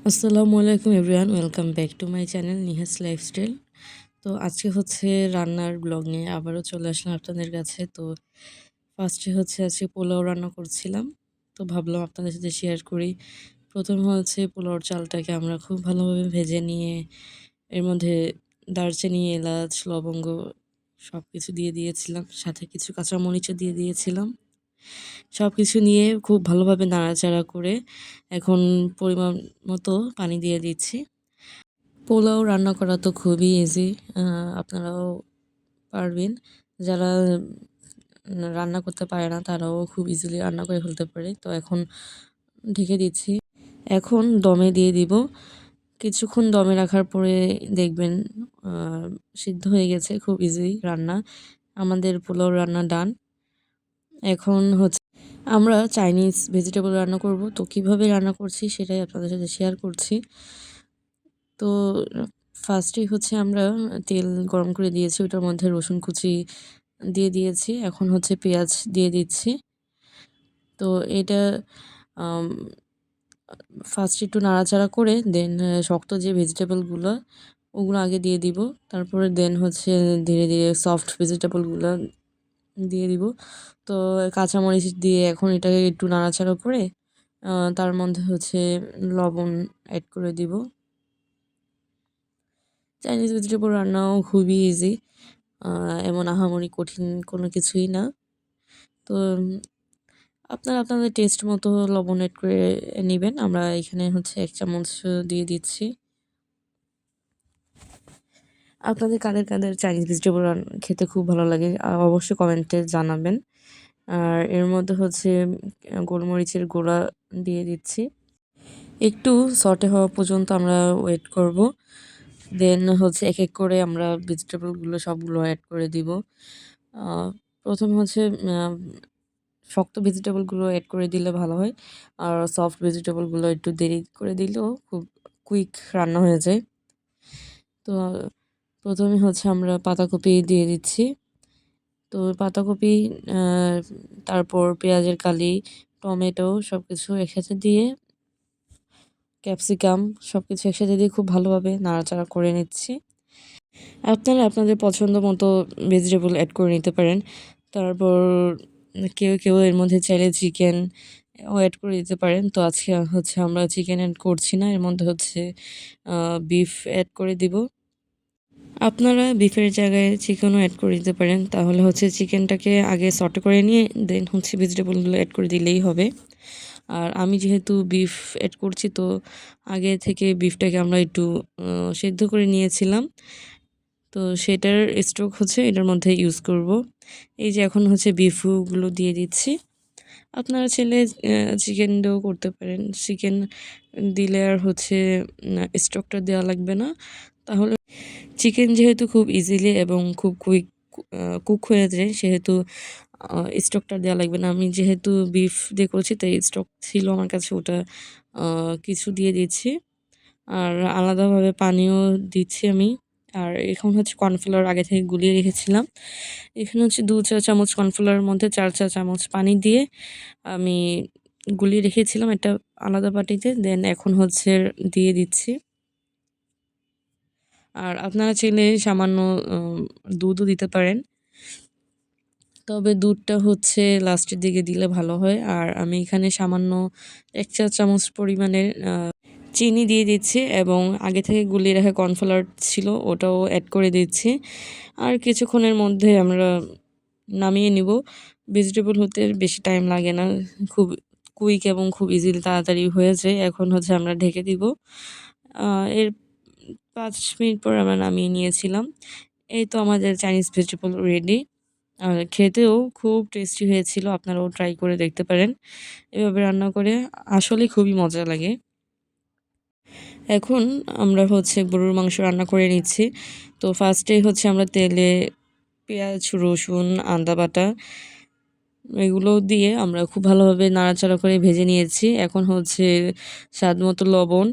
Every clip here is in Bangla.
আসসালামু আলাইকুম everyone, welcome back to my channel Nihas lifestyle. তো আজকে হচ্ছে রান্নার ব্লগ নিয়ে আবারও চলে আসলাম আপনাদের কাছে। তো ফার্স্টে হচ্ছে আজকে পোলাও রান্না করছিলাম, তো ভাবলাম আপনাদের সাথে শেয়ার করি। প্রথমে হচ্ছে পোলাওর চালটাকে আমরা খুব ভালোভাবে ভেজে নিয়ে এর মধ্যে দারচিনি, এলাচ, লবঙ্গ সব কিছু দিয়ে দিয়েছিলাম, সাথে কিছু কাঁচামরিচও দিয়ে দিয়েছিলাম। সব কিছু নিয়ে খুব ভালোভাবে নাড়াচাড়া করে এখন পরিমাণ মতো পানি দিয়ে দিচ্ছি। পোলাও রান্না করা তো খুবই ইজি, আপনারাও পারবেন। যারা রান্না করতে পারে না তারাও খুব ইজিলি রান্না করে ফেলতে পারে। তো এখন ঢেকে দিচ্ছি, এখন দমে দিয়ে দিব। কিছুক্ষণ দমে রাখার পরে দেখবেন সিদ্ধ হয়ে গেছে। খুব ইজি রান্না, আমাদের পোলাও রান্না ডান। এখন হচ্ছে আমরা চাইনিজ ভেজিটেবল রান্না করব। তো কিভাবে রান্না করছি সেটাই আপনাদের সাথে শেয়ার করছি। তো ফার্স্টেই হচ্ছে আমরা তেল গরম করে দিয়েছি, ওটার মধ্যে রসুন কুচি দিয়ে দিয়েছি। এখন হচ্ছে পেঁয়াজ দিয়ে দিচ্ছি। তো এটা ফার্স্ট একটু নাড়াচাড়া করে দেন শক্ত যে ভেজিটেবলগুলো ওগুলো আগে দিয়ে দিব। তারপরে দেন হচ্ছে ধীরে ধীরে সফট ভেজিটেবলগুলো দিয়ে দিব। তো কাঁচামরিচ দিয়ে এখন এটাকে একটু নাড়াচাড়া করে তার মধ্যে হচ্ছে লবণ অ্যাড করে দিব। চাইনিজ ভেজিটেবল রান্নাও খুবই ইজি, এমন আহামরি কঠিন কোনো কিছুই না। তো আপনারা আপনাদের টেস্ট মতো লবণ অ্যাড করে নেবেন। আমরা এখানে হচ্ছে 1 চামচ দিয়ে দিচ্ছি। আপনাদের কাদের কাদের চাইনিজ ভেজিটেবল খেতে খুব ভালো লাগে অবশ্যই কমেন্টে জানাবেন। আর এর মধ্যে হচ্ছে গোলমরিচের গুঁড়া দিয়ে দিচ্ছি। একটু সটে হওয়া পর্যন্ত আমরা ওয়েট করব। দেন হচ্ছে এক এক করে আমরা ভেজিটেবলগুলো সবগুলো অ্যাড করে দিব। প্রথমে হচ্ছে শক্ত ভেজিটেবলগুলো অ্যাড করে দিলে ভালো হয়, আর সফট ভেজিটেবলগুলো একটু দেরি করে দিলেও খুব কুইক রান্না হয়ে যায়। তো প্রথমে হচ্ছে আমরা পাতাকপি দিয়ে দিচ্ছি। তো পাতাকপি, তারপর পেঁয়াজের কালি, টমেটো সব কিছু একসাথে দিয়ে, ক্যাপসিকাম সব কিছু একসাথে দিয়ে খুব ভালোভাবে নাড়াচাড়া করে নিচ্ছি। আপনারা আপনাদের পছন্দ মতো ভেজিটেবল অ্যাড করে নিতে পারেন। তারপর কেউ কেউ এর মধ্যে চাইলে চিকেন ও অ্যাড করে দিতে পারেন। তো আজকে হচ্ছে আমরা চিকেন অ্যাড করছি না, এর মধ্যে হচ্ছে বিফ অ্যাড করে দিব। আপনারা বিফের জায়গায় চিকেনও অ্যাড করে দিতে পারেন। তাহলে হচ্ছে চিকেনটাকে আগে সটে করে নিয়ে দেন হচ্ছে ভেজিটেবলগুলো অ্যাড করে দিলেই হবে। আর আমি যেহেতু বিফ অ্যাড করছি, তো আগে থেকে বিফটাকে আমরা একটু সেদ্ধ করে নিয়েছিলাম। তো সেটার স্টক হচ্ছে এটার মধ্যে ইউজ করব। এই যে এখন হচ্ছে বিফগুলো দিয়ে দিচ্ছি। আপনারা চাইলে চিকেন দিয়েও করতে পারেন। চিকেন দিলে আর হচ্ছে স্টকটা দেওয়া লাগবে না। তাহলে চিকেন যেহেতু খুব ইজিলি এবং খুব কুইক কুক হয়ে যায়, সেহেতু স্টকটা দেওয়া লাগবে না। আমি যেহেতু বিফ দিয়ে করছি তাই স্টক ছিল আমার কাছে, ওটা কিছু দিয়ে দিচ্ছি। আর আলাদাভাবে পানিও দিচ্ছি আমি। আর এখন হচ্ছে কর্নফ্লাওয়ার আগে থেকে গুলিয়ে রেখেছিলাম। এখানে হচ্ছে 2 চা চামচ কর্নফ্লাওয়ারের মধ্যে 4 চা চামচ পানি দিয়ে আমি গুলিয়ে রেখেছিলাম একটা আলাদা বাটিতে। দেন এখন হচ্ছে দিয়ে দিচ্ছি। আর আপনারা চাইলে সামান্য দুধও দিতে পারেন, তবে দুধটা হচ্ছে লাস্টের দিকে দিলে ভালো হয়। আর আমি এখানে সামান্য 1 চা চামচ পরিমাণের চিনি দিয়ে দিচ্ছি এবং আগে থেকে গুলিয়ে রাখা কর্নফ্লাওয়ার ছিল ওটাও অ্যাড করে দিচ্ছি। আর কিছুক্ষণের মধ্যে আমরা নামিয়ে নিব। ভেজিটেবল হতে বেশি টাইম লাগে না, খুব কুইক এবং খুব ইজিলি তাড়াতাড়ি হয়ে যায়। এখন হচ্ছে আমরা ঢেকে দিব। এর 5 মিনিট পর আমরা নামিয়ে নিয়েছিলাম। এই তো আমাদের চাইনিজ ভেজিটেবল রেডি। আর খেতেও খুব টেস্টি হয়েছিল, আপনারাও ট্রাই করে দেখতে পারেন। এভাবে রান্না করে আসলেই খুবই মজা লাগে। এখন আমরা হচ্ছে গরুর মাংস রান্না করে নিচ্ছি। তো ফার্স্টেই হচ্ছে আমরা তেলে পেঁয়াজ, রসুন, আদা বাটা এগুলো দিয়ে আমরা খুব ভালোভাবে নাড়াচাড়া করে ভেজে নিয়েছি। এখন হচ্ছে স্বাদমতো লবণ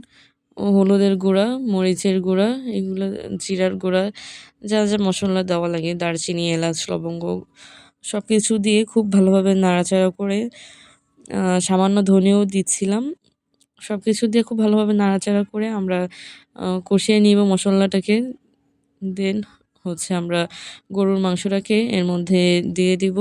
ও হলুদের গুঁড়া, মরিচের গুঁড়া, এগুলো জিরার গুঁড়া, যা যা মশলা দেওয়া লাগে দারচিনি, এলাচ, লবঙ্গ সব কিছু দিয়ে খুব ভালোভাবে নাড়াচাড়া করে সামান্য ধনেও দিচ্ছিলাম। সব কিছু দিয়ে খুব ভালোভাবে নাড়াচাড়া করে আমরা কষিয়ে নিব মশলাটাকে। দেন হচ্ছে আমরা গরুর মাংসটাকে এর মধ্যে দিয়ে দিব।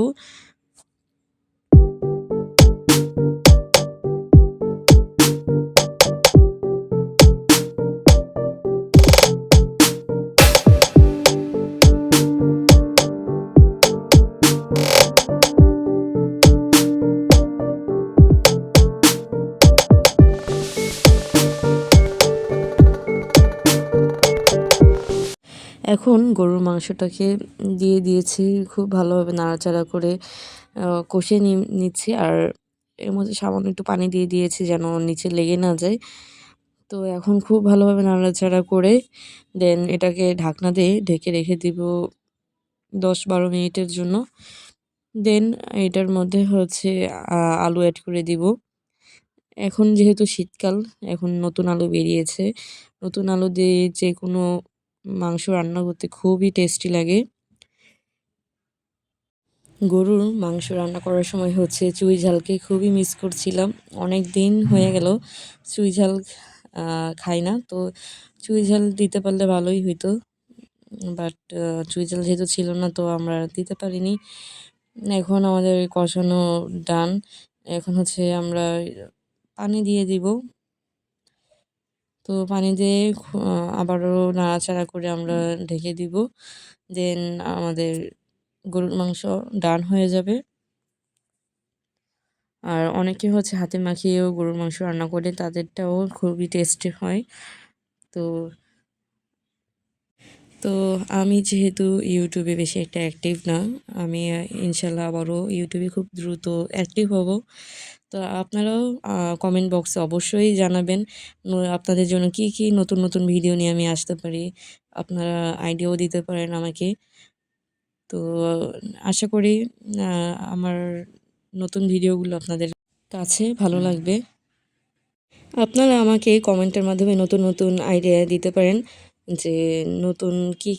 এখন গরুর মাংসটাকে দিয়ে দিয়েছি, খুব ভালোভাবে নাড়াচাড়া করে কষিয়ে নিচ্ছি। আর এর মধ্যে সামান্য একটু পানি দিয়ে দিয়েছি যেন নিচে লেগে না যায়। তো এখন খুব ভালোভাবে নাড়াচাড়া করে দেন এটাকে ঢাকনা দিয়ে ঢেকে রেখে দিব 10-12 মিনিটের জন্য। দেন এটার মধ্যে হচ্ছে আলু অ্যাড করে দিব। এখন যেহেতু শীতকাল, এখন নতুন আলু বেরিয়েছে। নতুন আলু দিয়ে যেকোনো মাংস রান্না করতে খুবই টেস্টি লাগে। গরুর মাংস রান্না করার সময় হচ্ছে চুই ঝালকে খুবই মিস করছিলাম। অনেক দিন হয়ে গেল চুই ঝাল খাই না। তো চুই ঝাল দিতে পারলে ভালোই হইতো। বাট চুই ঝাল যেহেতু ছিল না তো আমরা দিতে পারিনি। এখন আমাদের কষানো ডান। এখন হচ্ছে আমরা পানি দিয়ে দিব। তো পানি দিয়ে আবারও নাড়াচাড়া করে আমরা ঢেকে দিব। দেন আমাদের গরুর মাংস ডান হয়ে যাবে। আর অনেকে হচ্ছে হাতে মাখিয়েও গরুর মাংস রান্না করে, তাদেরটাও খুবই টেস্টি হয়। তো তো আমি যেহেতু ইউটিউবে বেশি একটা অ্যাক্টিভ না, আমি ইনশাল্লাহ আবারও ইউটিউবে খুব দ্রুত অ্যাক্টিভ হব। তো আপনারাও কমেন্ট বক্সে অবশ্যই জানাবেন আপনাদের জন্য কি কি নতুন নতুন ভিডিও নিয়ে আমি আসতে পারি। আপনারা আইডিয়াও দিতে পারেন আমাকে। তো আশা করি আমার নতুন ভিডিওগুলো আপনাদের কাছে ভালো লাগবে। আপনারা আমাকে কমেন্টের মাধ্যমে নতুন নতুন আইডিয়া দিতে পারেন যে নতুন কি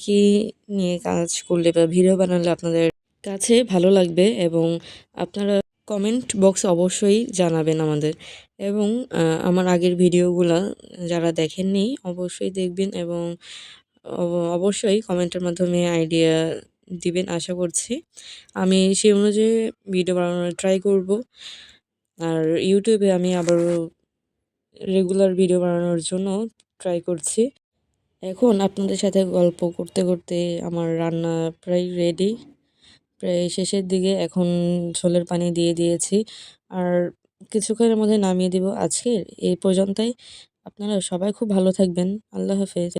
নিয়ে কাজ করলে বা ভিডিও বানালে আপনাদের কাছে ভালো লাগবে, এবং আপনারা কমেন্ট বক্সে অবশ্যই জানাবেন আমাদের। এবং আমার আগের ভিডিওগুলা যারা দেখেননি অবশ্যই দেখবেন, এবং অবশ্যই কমেন্টের মাধ্যমে আইডিয়া দিবেন আশা করছি। আমি সেই অনুযায়ী ভিডিও বানানোর ট্রাই করব। আর ইউটিউবে আমি আবারও রেগুলার ভিডিও বানানোর জন্য ট্রাই করছি। এখন আপনাদের সাথে গল্প করতে করতে আমার রান্না প্রায় রেডি, প্রায় শেষের দিকে। এখন ঝোলের পানি দিয়ে দিয়েছি আর কিছুক্ষণের মধ্যে নামিয়ে দিব। আজকের এই পর্যন্তই। আপনারা সবাই খুব ভালো থাকবেন। আল্লাহ হাফেজ।